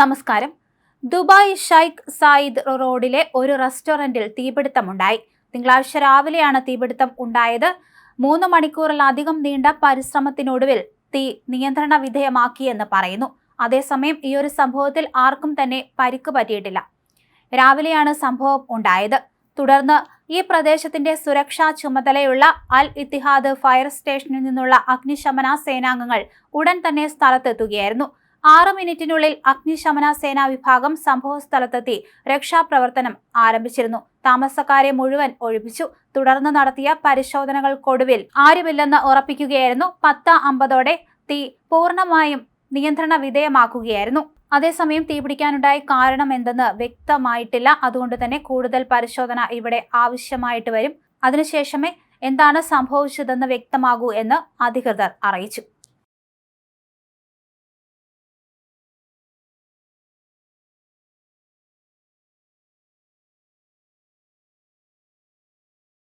നമസ്കാരം. Dubai Sheikh Zayed റോഡിലെ ഒരു റെസ്റ്റോറന്റിൽ തീപിടുത്തമുണ്ടായി. തിങ്കളാഴ്ച രാവിലെയാണ് തീപിടുത്തം ഉണ്ടായത്. 3 മണിക്കൂറിലധികം നീണ്ട പരിശ്രമത്തിനൊടുവിൽ തീ നിയന്ത്രണ വിധേയമാക്കിയെന്ന് പറയുന്നു. അതേസമയം ഈ ഒരു സംഭവത്തിൽ ആർക്കും തന്നെ പരിക്ക് പറ്റിയിട്ടില്ല. രാവിലെയാണ് സംഭവം ഉണ്ടായത്. തുടർന്ന് ഈ പ്രദേശത്തിന്റെ സുരക്ഷാ ചുമതലയുള്ള അൽ ഇത്തിഹാദ് ഫയർ സ്റ്റേഷനിൽ നിന്നുള്ള അഗ്നിശമന സേനാംഗങ്ങൾ ഉടൻ തന്നെ സ്ഥലത്തെത്തുകയായിരുന്നു. 6 മിനിറ്റിനുള്ളിൽ അഗ്നിശമന സേനാ വിഭാഗം സംഭവ സ്ഥലത്തെത്തി രക്ഷാപ്രവർത്തനം ആരംഭിച്ചിരുന്നു. താമസക്കാരെ മുഴുവൻ ഒഴിപ്പിച്ചു. തുടർന്ന് നടത്തിയ പരിശോധനകൾക്കൊടുവിൽ ആരുമില്ലെന്ന് ഉറപ്പിക്കുകയായിരുന്നു. 10:50 തീ പൂർണ്ണമായും നിയന്ത്രണ വിധേയമാക്കുകയായിരുന്നു. അതേസമയം തീപിടിക്കാനുണ്ടായ കാരണം എന്തെന്ന് വ്യക്തമായിട്ടില്ല. അതുകൊണ്ട് തന്നെ കൂടുതൽ പരിശോധന ഇവിടെ ആവശ്യമായിട്ട് വരും. അതിനുശേഷമേ എന്താണ് സംഭവിച്ചതെന്ന് വ്യക്തമാകൂ എന്ന് അധികൃതർ അറിയിച്ചു.